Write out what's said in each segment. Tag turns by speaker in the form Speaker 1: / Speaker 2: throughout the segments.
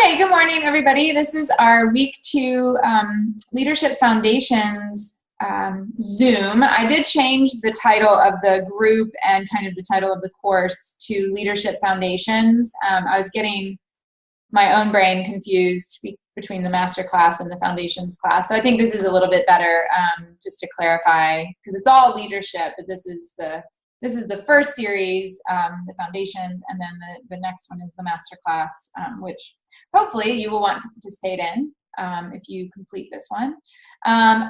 Speaker 1: Okay, good morning, everybody. This is our week 2 Leadership Foundations Zoom. I did change the title of the group and kind of the title of the course to Leadership Foundations. I was getting my own brain confused between the master class and the foundations class. So I think this is a little bit better just to clarify, because it's all leadership, but this is the first series, the foundations, and then the next one is the master class, which hopefully you will want to participate in if you complete this one.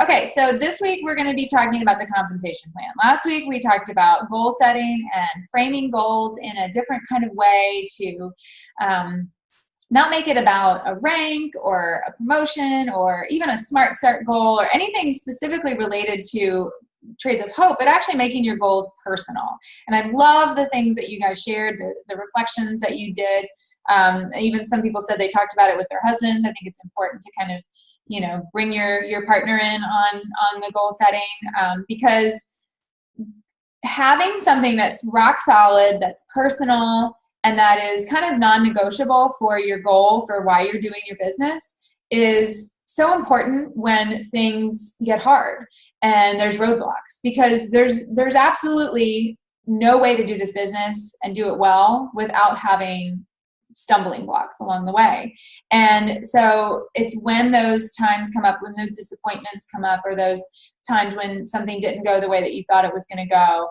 Speaker 1: Okay, so this week we're going to be talking about the compensation plan. Last week we talked about goal setting and framing goals in a different kind of way to not make it about a rank or a promotion or even a smart start goal or anything specifically related to Trades of Hope, but actually making your goals personal. And I love the things that you guys shared, the reflections that you did. Even some people said they talked about it with their husbands. I think it's important to kind of, bring your partner in on the goal setting, because having something that's rock solid, that's personal, and that is kind of non-negotiable for your goal, for why you're doing your business, is so important when things get hard and there's roadblocks, because there's absolutely no way to do this business and do it well without having stumbling blocks along the way. And so it's when those times come up, when those disappointments come up, or those times when something didn't go the way that you thought it was going to go,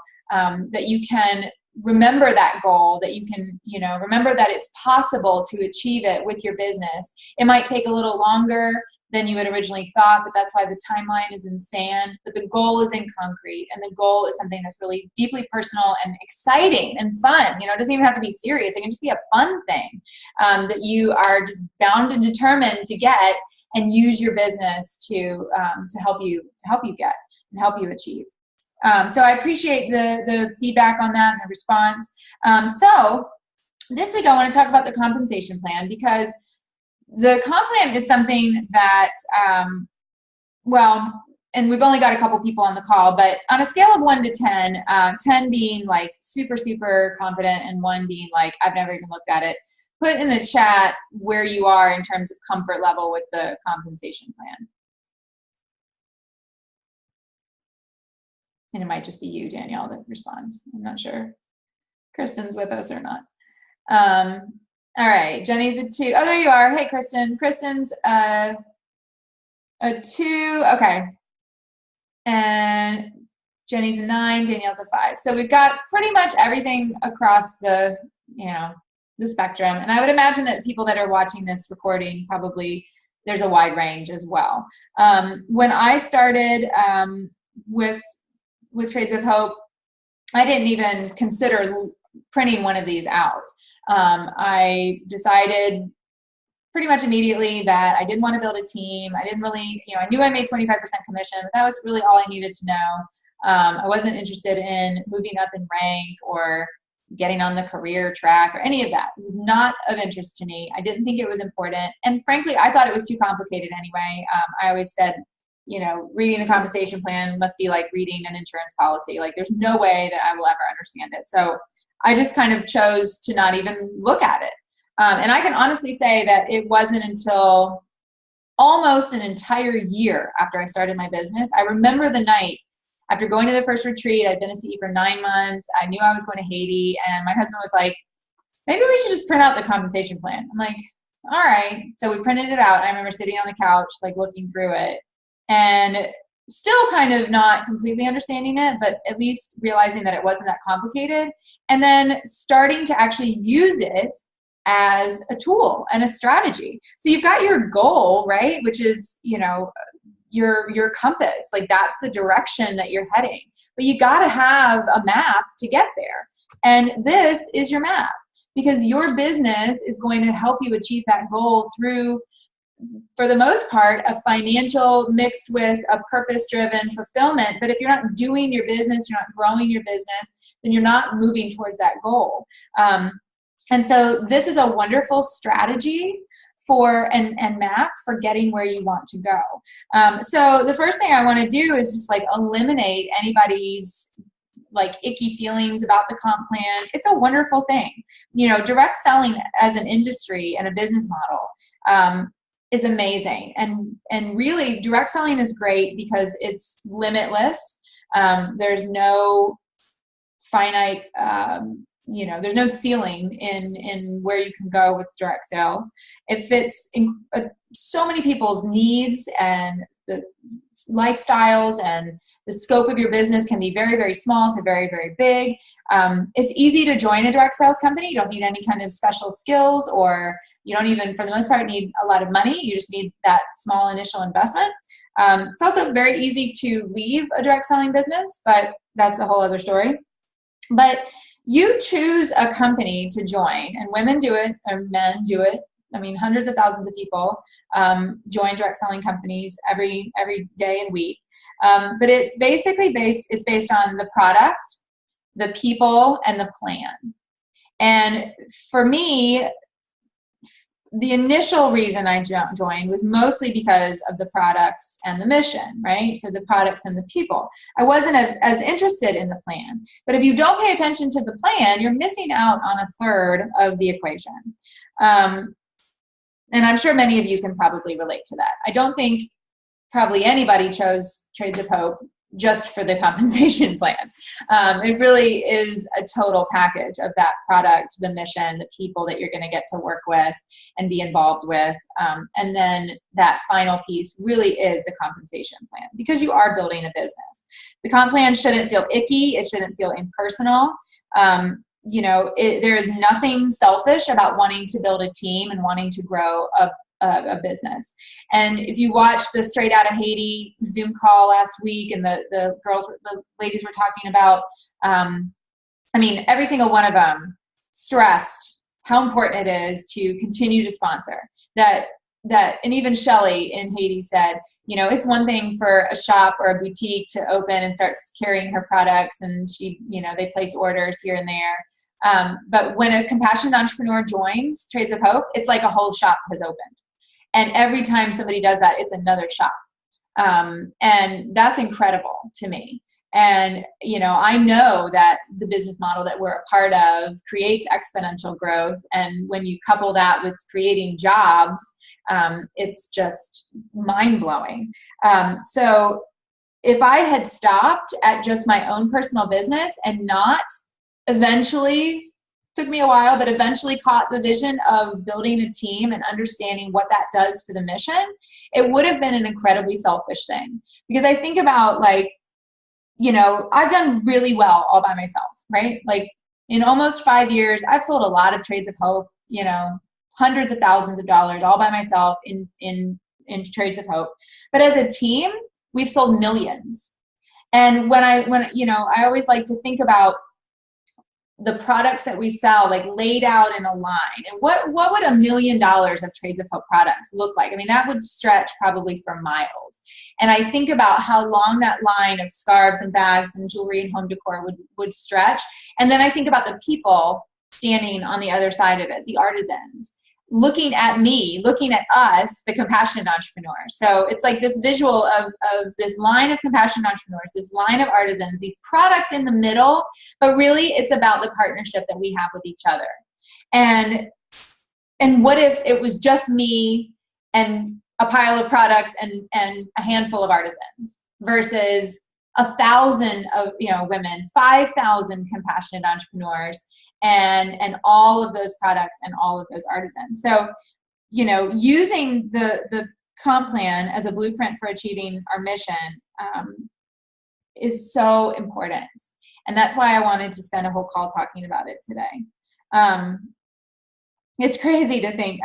Speaker 1: that you can remember that goal, that you can, remember that it's possible to achieve it with your business. It might take a little longer than you had originally thought, but that's why the timeline is in sand, but the goal is in concrete, and the goal is something that's really deeply personal and exciting and fun. It doesn't even have to be serious. It can just be a fun thing that you are just bound and determined to get and use your business to help you get and help you achieve. So I appreciate the feedback on that and the response. So this week I want to talk about the compensation plan, because the comp plan is something that, and we've only got a couple people on the call, but on a scale of 1 to 10, 10 being like super, super confident and 1 being like, I've never even looked at it, put in the chat where you are in terms of comfort level with the compensation plan. And it might just be you, Danielle, that responds. I'm not sure Kristen's with us or not. All right, Jenny's a 2. Oh, there you are. Hey, Kristen. Kristen's a 2. Okay. And Jenny's a 9. Danielle's a 5. So we've got pretty much everything across the spectrum. And I would imagine that people that are watching this recording, probably there's a wide range as well. When I started with Trades of Hope, I didn't even consider printing one of these out. I decided pretty much immediately that I didn't want to build a team. I didn't really, I knew I made 25% commission, but that was really all I needed to know. I wasn't interested in moving up in rank or getting on the career track or any of that. It was not of interest to me. I didn't think it was important. And frankly, I thought it was too complicated anyway. I always said, reading the compensation plan must be like reading an insurance policy. Like, there's no way that I will ever understand it. So I just kind of chose to not even look at it. And I can honestly say that it wasn't until almost an entire year after I started my business. I remember the night after going to the first retreat. I'd been a CE for 9 months. I knew I was going to Haiti, and my husband was like, maybe we should just print out the compensation plan. I'm like, all right. So we printed it out. I remember sitting on the couch, like looking through it, and still kind of not completely understanding it, but at least realizing that it wasn't that complicated, and then starting to actually use it as a tool and a strategy. So you've got your goal, right? Which is, your compass, like that's the direction that you're heading, but you got to have a map to get there. And this is your map, because your business is going to help you achieve that goal through, for the most part, a financial mixed with a purpose-driven fulfillment. But if you're not doing your business, you're not growing your business, then you're not moving towards that goal. And so this is a wonderful strategy and map for getting where you want to go. So the first thing I want to do is just like eliminate anybody's like icky feelings about the comp plan. It's a wonderful thing. You know, direct selling as an industry and a business model is amazing. And really direct selling is great because it's limitless. There's no finite, there's no ceiling in where you can go with direct sales. It fits in so many people's needs and the lifestyles, and the scope of your business can be very, very small to very, very big. It's easy to join a direct sales company. You don't need any kind of special skills, or you don't even, for the most part, need a lot of money. You just need that small initial investment. It's also very easy to leave a direct selling business, but that's a whole other story. But you choose a company to join, and women do it, or men do it. I mean, hundreds of thousands of people join direct selling companies every day and week. But it's basically based on the product, the people, and the plan. And for me, the initial reason I joined was mostly because of the products and the mission, right? So the products and the people. I wasn't as interested in the plan. But if you don't pay attention to the plan, you're missing out on a third of the equation. And I'm sure many of you can probably relate to that. I don't think probably anybody chose Trades of Hope just for the compensation plan. It really is a total package of that product, the mission, the people that you're going to get to work with and be involved with. And then that final piece really is the compensation plan, because you are building a business. The comp plan shouldn't feel icky. It shouldn't feel impersonal. There is nothing selfish about wanting to build a team and wanting to grow a business. And if you watch the Straight Outta Haiti Zoom call last week, and the ladies were talking about, every single one of them stressed how important it is to continue to sponsor that. And even Shelly in Haiti said, it's one thing for a shop or a boutique to open and start carrying her products, and they place orders here and there. But when a compassionate entrepreneur joins Trades of Hope, it's like a whole shop has opened. And every time somebody does that, it's another shop. And that's incredible to me. And, I know that the business model that we're a part of creates exponential growth. And when you couple that with creating jobs, it's just mind-blowing. So if I had stopped at just my own personal business and not eventually, took me a while, but eventually caught the vision of building a team and understanding what that does for the mission, it would have been an incredibly selfish thing. Because I think about I've done really well all by myself, right? Like in almost 5 years, I've sold a lot of Trades of Hope, hundreds of thousands of dollars all by myself in Trades of Hope. But as a team, we've sold millions. And when I always like to think about the products that we sell, like laid out in a line, and what would $1 million of Trades of Hope products look like? I mean, that would stretch probably for miles. And I think about how long that line of scarves and bags and jewelry and home decor would stretch. And then I think about the people standing on the other side of it, the artisans, looking at me, looking at us, the compassionate entrepreneur. So it's like this visual of this line of compassionate entrepreneurs, this line of artisans, these products in the middle, but really it's about the partnership that we have with each other. And what if it was just me and a pile of products and a handful of artisans versus 1,000 of women, 5,000 compassionate entrepreneurs, and all of those products and all of those artisans. So, using the comp plan as a blueprint for achieving our mission is so important. And that's why I wanted to spend a whole call talking about it today. It's crazy to think,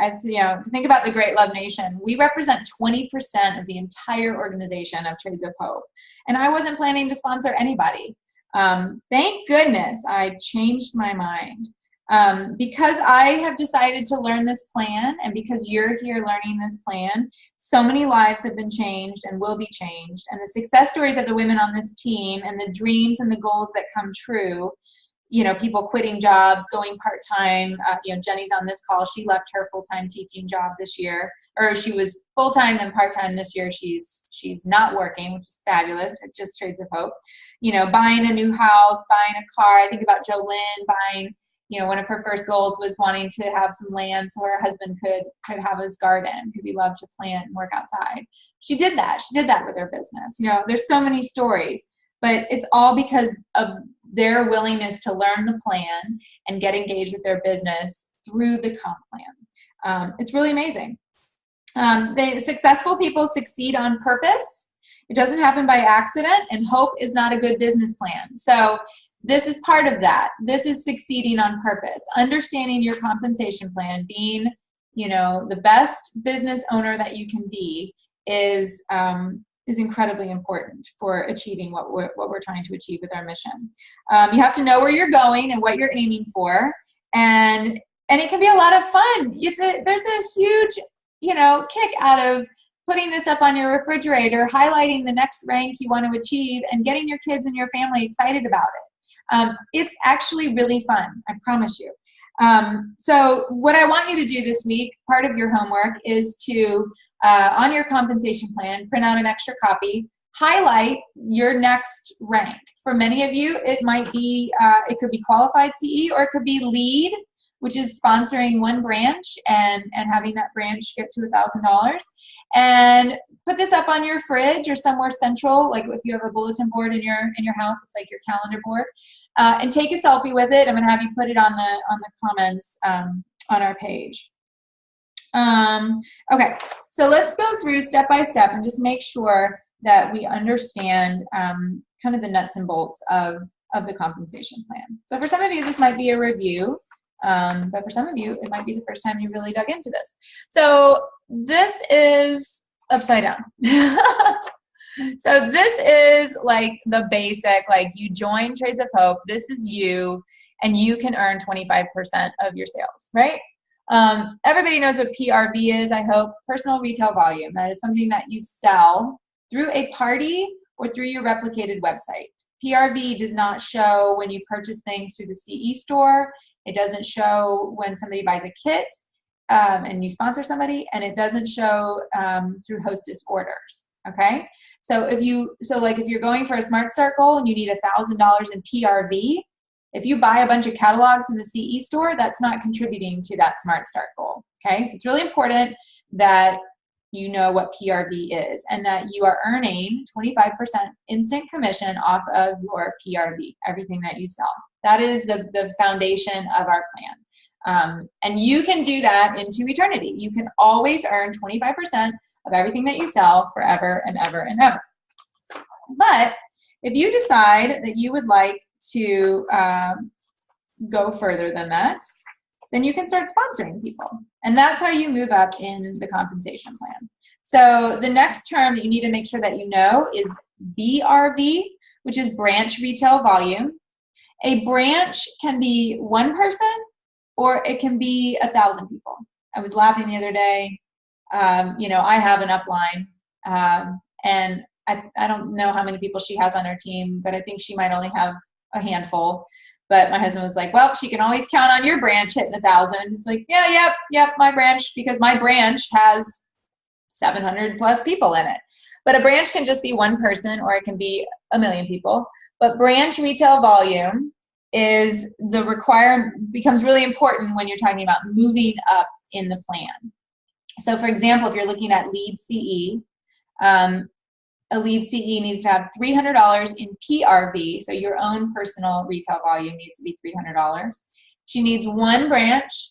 Speaker 1: think about the Great Love Nation. We represent 20% of the entire organization of Trades of Hope. And I wasn't planning to sponsor anybody. Thank goodness I changed my mind. Because I have decided to learn this plan, and because you're here learning this plan, so many lives have been changed and will be changed. And the success stories of the women on this team and the dreams and the goals that come true you know, people quitting jobs, going part-time. You know, Jenny's on this call. She left her full-time teaching job this year, or she was full-time then part-time. This year she's not working, which is fabulous. It just Trades of Hope. You know, buying a new house, buying a car. I think about Jolynn buying, you know, one of her first goals was wanting to have some land so her husband could have his garden because he loved to plant and work outside. She did that. She did that with her business. You know, there's so many stories, but it's all because of their willingness to learn the plan and get engaged with their business through the comp plan. It's really amazing. Successful people succeed on purpose. It doesn't happen by accident, and hope is not a good business plan. So this is part of that. This is succeeding on purpose. Understanding your compensation plan, being, you know, the best business owner that you can be is incredibly important for achieving what we're trying to achieve with our mission. You have to know where you're going and what you're aiming for, and it can be a lot of fun. There's a huge, you know, kick out of putting this up on your refrigerator, highlighting the next rank you want to achieve, and getting your kids and your family excited about it. It's actually really fun, I promise you. So what I want you to do this week, part of your homework, is to, on your compensation plan, print out an extra copy, highlight your next rank. For many of you, it might be, it could be qualified CE, or it could be lead, which is sponsoring one branch and having that branch get to $1,000. And put this up on your fridge or somewhere central, like if you have a bulletin board in your house, it's like your calendar board, and take a selfie with it. I'm going to have you put it on the comments on our page. Okay, so let's go through step by step and just make sure that we understand kind of the nuts and bolts of the compensation plan. So for some of you, this might be a review. But for some of you, it might be the first time you really dug into this. So this is upside down. So this is like the basic, like you join Trades of Hope, this is you, and you can earn 25% of your sales, right? Everybody knows what PRV is, I hope. Personal retail volume. That is something that you sell through a party or through your replicated website. PRV does not show when you purchase things through the CE store. It doesn't show when somebody buys a kit and you sponsor somebody, and it doesn't show through hostess orders. Okay, so if you're going for a Smart Start goal and you need $1,000 in PRV, if you buy a bunch of catalogs in the CE store, that's not contributing to that Smart Start goal. Okay, so it's really important that you know what PRV is and that you are earning 25% instant commission off of your PRV, everything that you sell. That is the foundation of our plan. And you can do that into eternity. You can always earn 25% of everything that you sell forever and ever and ever. But if you decide that you would like to go further than that, then you can start sponsoring people. And that's how you move up in the compensation plan. So the next term that you need to make sure that you know is BRV, which is branch retail volume. A branch can be one person or it can be 1,000 people. I was laughing the other day. You know, I have an upline, and I don't know how many people she has on her team, but I think she might only have a handful. But my husband was like, well, she can always count on your branch hitting 1,000. It's like, yeah, yep, my branch, because my branch has 700 plus people in it. But a branch can just be one person or it can be 1 million people. But branch retail volume is becomes really important when you're talking about moving up in the plan. So for example, if you're looking at lead CE, a lead CE needs to have $300 in PRV, so your own personal retail volume needs to be $300. She needs one branch,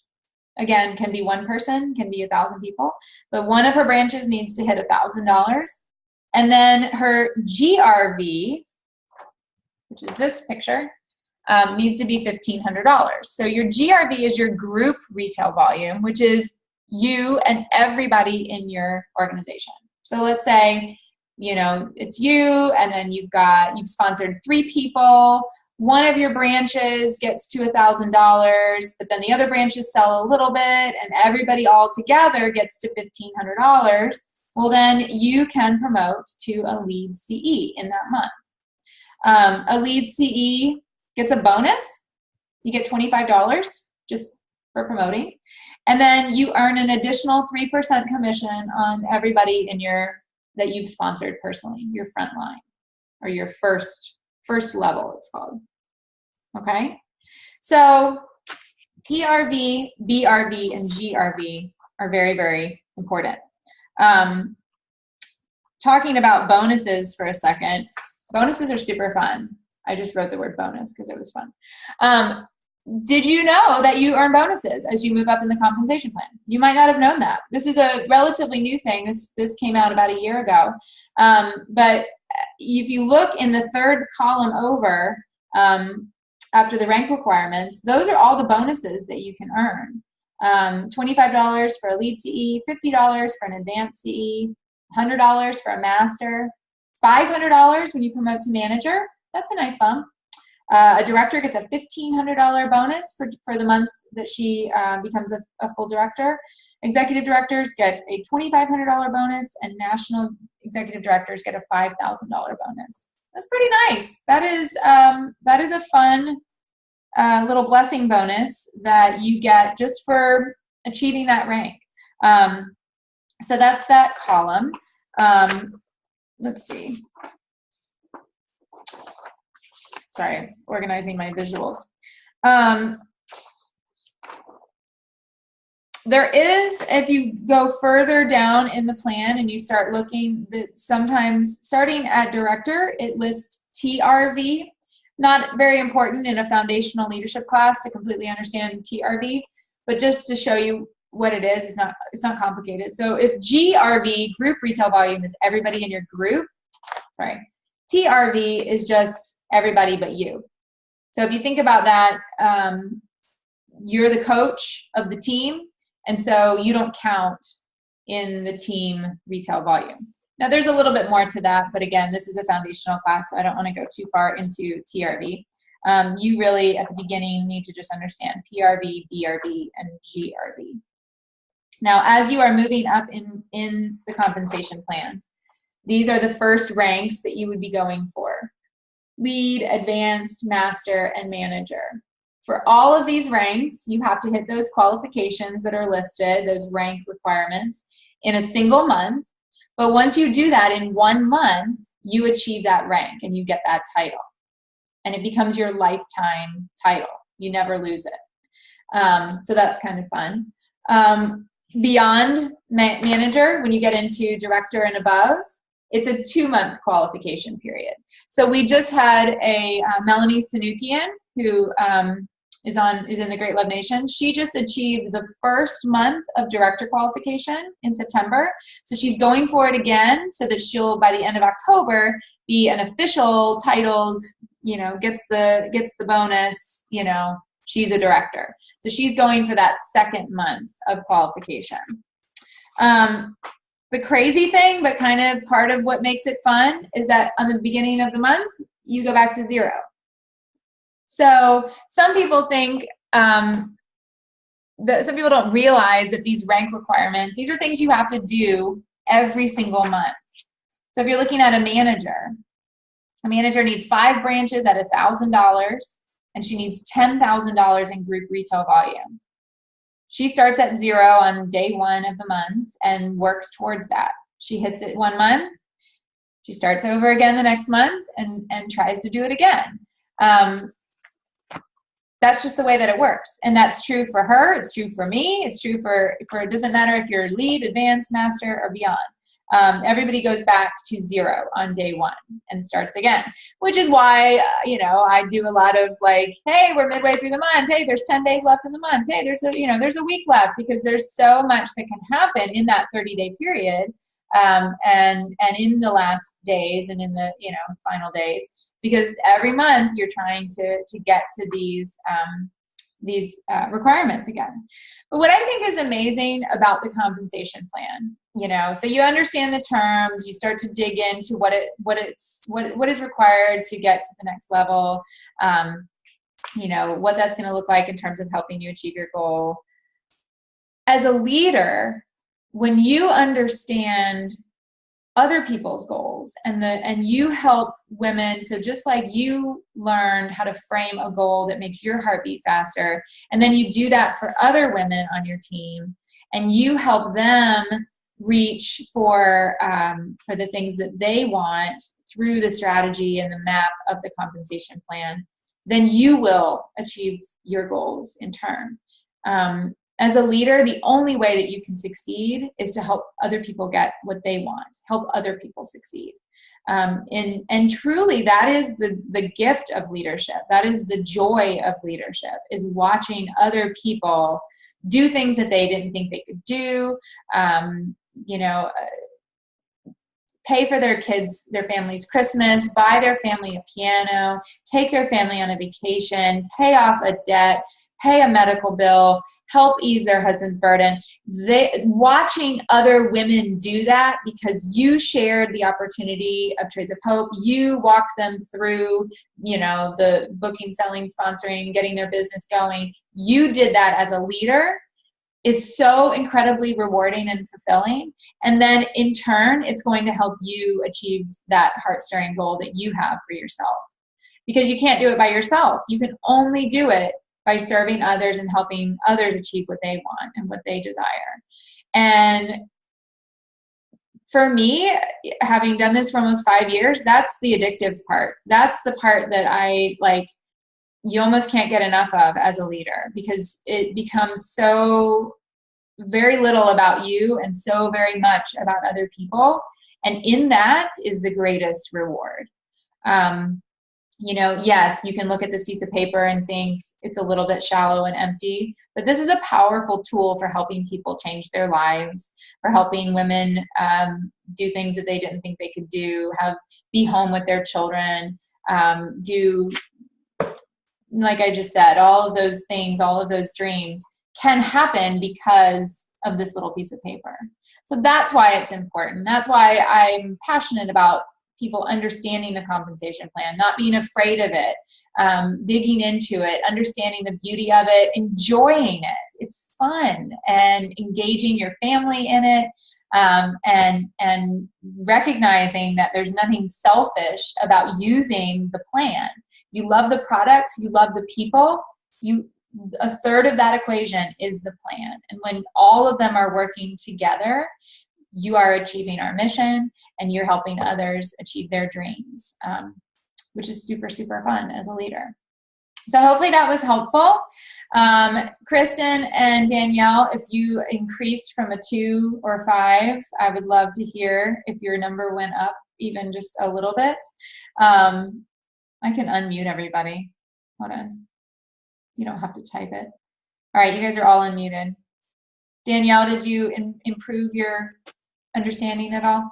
Speaker 1: again, can be one person, can be 1,000 people, but one of her branches needs to hit $1,000. And then her GRV, which is this picture, needs to be $1,500. So your GRV is your group retail volume, which is you and everybody in your organization. So let's say, you know, it's you, and then you've sponsored 3 people. One of your branches gets to $1,000, but then the other branches sell a little bit, and everybody all together gets to $1,500. Well, then you can promote to a lead CE in that month. A lead CE gets a bonus You get $25 just for promoting. And then you earn an additional 3% commission on everybody in that you've sponsored personally, your front line, or your first level, it's called. Okay? So PRV, BRV, and GRV are very, very important. Talking about bonuses for a second, bonuses are super fun. I just wrote the word bonus because it was fun. Did you know that you earn bonuses as you move up in the compensation plan? You might not have known that. This is a relatively new thing. This came out about a year ago. But if you look in the third column over, after the rank requirements, those are all the bonuses that you can earn. $25 for a lead CE, $50 for an advanced CE, $100 for a master, $500 when you promote to manager. That's a nice bump. A director gets a $1,500 bonus for the month that she becomes a full director. Executive directors get a $2,500 bonus, and national executive directors get a $5,000 bonus. That's pretty nice. That is a fun little blessing bonus that you get just for achieving that rank. So that's that column. Let's see. Sorry, organizing my visuals. There is, if you go further down in the plan and you start looking, that sometimes starting at director, it lists TRV. Not very important in a foundational leadership class to completely understand TRV, but just to show you what it is, it's not complicated. So if GRV, group retail volume, is everybody in your group, sorry, TRV is just everybody but you. So if you think about that, you're the coach of the team, and so you don't count in the team retail volume. Now there's a little bit more to that, but again, this is a foundational class, so I don't want to go too far into TRV. You really, at the beginning, need to just understand PRV, BRV, and GRV. Now, as you are moving up in the compensation plan, these are the first ranks that you would be going for: lead, advanced, master, and manager. For all of these ranks, you have to hit those qualifications that are listed, those rank requirements, in a single month. But once you do that in 1 month, you achieve that rank and you get that title. And it becomes your lifetime title. You never lose it. So that's kind of fun. Beyond manager, when you get into director and above, it's a 2-month qualification period. So we just had a Melanie Sanukian, who is in the Great Love Nation. She just achieved the first month of director qualification in September. So she's going for it again, so that she'll, by the end of October, be an official titled, gets the bonus, she's a director. So she's going for that second month of qualification. The crazy thing, but kind of part of what makes it fun, is that on the beginning of the month, you go back to 0. So some people think, some people don't realize that these rank requirements, these are things you have to do every single month. So if you're looking at a manager needs 5 branches at $1,000, and she needs $10,000 in group retail volume. She starts at 0 on day 1 of the month and works towards that. She hits it 1 month, she starts over again the next month and tries to do it again. That's just the way that it works. And that's true for her, it's true for me, it's true for it doesn't matter if you're lead, advanced, master, or beyond. Everybody goes back to 0 on day 1 and starts again, which is why, I do a lot of like, hey, we're midway through the month. Hey, there's 10 days left in the month. Hey, there's a week left, because there's so much that can happen in that 30-day period. And in the last days and in the, final days, because every month you're trying to get to these requirements again. But what I think is amazing about the compensation plan, so you understand the terms, you start to dig into what is required to get to the next level, what that's going to look like in terms of helping you achieve your goal. As a leader, when you understand other people's goals, and you help women. So just like you learned how to frame a goal that makes your heart beat faster, and then you do that for other women on your team, and you help them reach for the things that they want through the strategy and the map of the compensation plan, then you will achieve your goals in turn. As a leader, the only way that you can succeed is to help other people get what they want, help other people succeed. And truly, that is the gift of leadership. That is the joy of leadership, is watching other people do things that they didn't think they could do, pay for their kids, their family's Christmas, buy their family a piano, take their family on a vacation, pay off a debt, pay a medical bill, help ease their husband's burden. Watching other women do that because you shared the opportunity of Trades of Hope, you walked them through, the booking, selling, sponsoring, getting their business going. You did that as a leader, is so incredibly rewarding and fulfilling. And then in turn, it's going to help you achieve that heart-stirring goal that you have for yourself. Because you can't do it by yourself. You can only do it by serving others and helping others achieve what they want and what they desire. And for me, having done this for almost 5 years, that's the addictive part. That's the part that I like, you almost can't get enough of as a leader, because it becomes so very little about you and so very much about other people. And in that is the greatest reward. Yes, you can look at this piece of paper and think it's a little bit shallow and empty, but this is a powerful tool for helping people change their lives, for helping women do things that they didn't think they could do, be home with their children, do, like I just said, all of those things, all of those dreams can happen because of this little piece of paper. So that's why it's important. That's why I'm passionate about people understanding the compensation plan, not being afraid of it, digging into it, understanding the beauty of it, enjoying it. It's fun, and engaging your family in it, and recognizing that there's nothing selfish about using the plan. You love the product, you love the people, a third of that equation is the plan. And when all of them are working together, you are achieving our mission and you're helping others achieve their dreams, which is super, super fun as a leader. So hopefully that was helpful. Kristen and Danielle, if you increased from a 2 or 5, I would love to hear if your number went up even just a little bit. I can unmute everybody. Hold on. You don't have to type it. All right, you guys are all unmuted. Danielle, did you improve your understanding at all?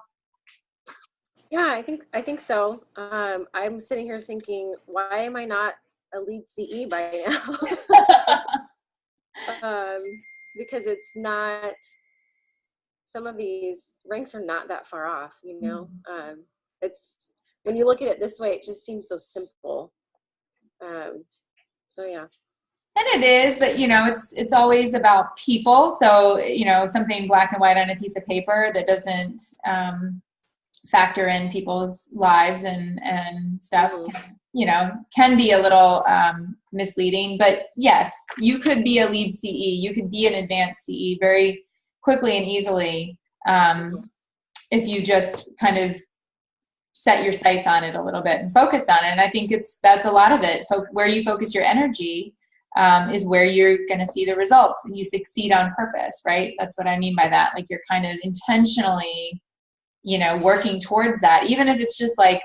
Speaker 2: Yeah, I think so. I'm sitting here thinking, why am I not a lead CE by now? Because it's not, some of these ranks are not that far off, it's, when you look at it this way, it just seems so simple. So yeah.
Speaker 1: And it is, but it's always about people. So, something black and white on a piece of paper that doesn't factor in people's lives and stuff, can be a little misleading. But yes, you could be a lead CE. You could be an advanced CE very quickly and easily if you just kind of set your sights on it a little bit and focused on it. And I think that's a lot of it. Where you focus your energy is where you're going to see the results, and you succeed on purpose, right? That's what I mean by that. Like, you're kind of intentionally, working towards that, even if it's just like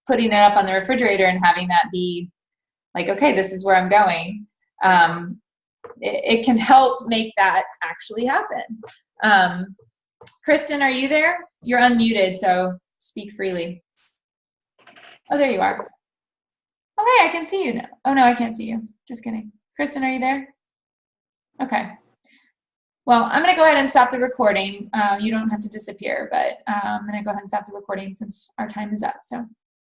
Speaker 1: putting it up on the refrigerator and having that be like, okay, this is where I'm going. It can help make that actually happen. Kristen, are you there? You're unmuted, so speak freely. Oh, there you are. Okay, I can see you now. Oh, no, I can't see you. Just kidding. Kristen, are you there? Okay. Well, I'm going to go ahead and stop the recording. You don't have to disappear, but I'm going to go ahead and stop the recording since our time is up. So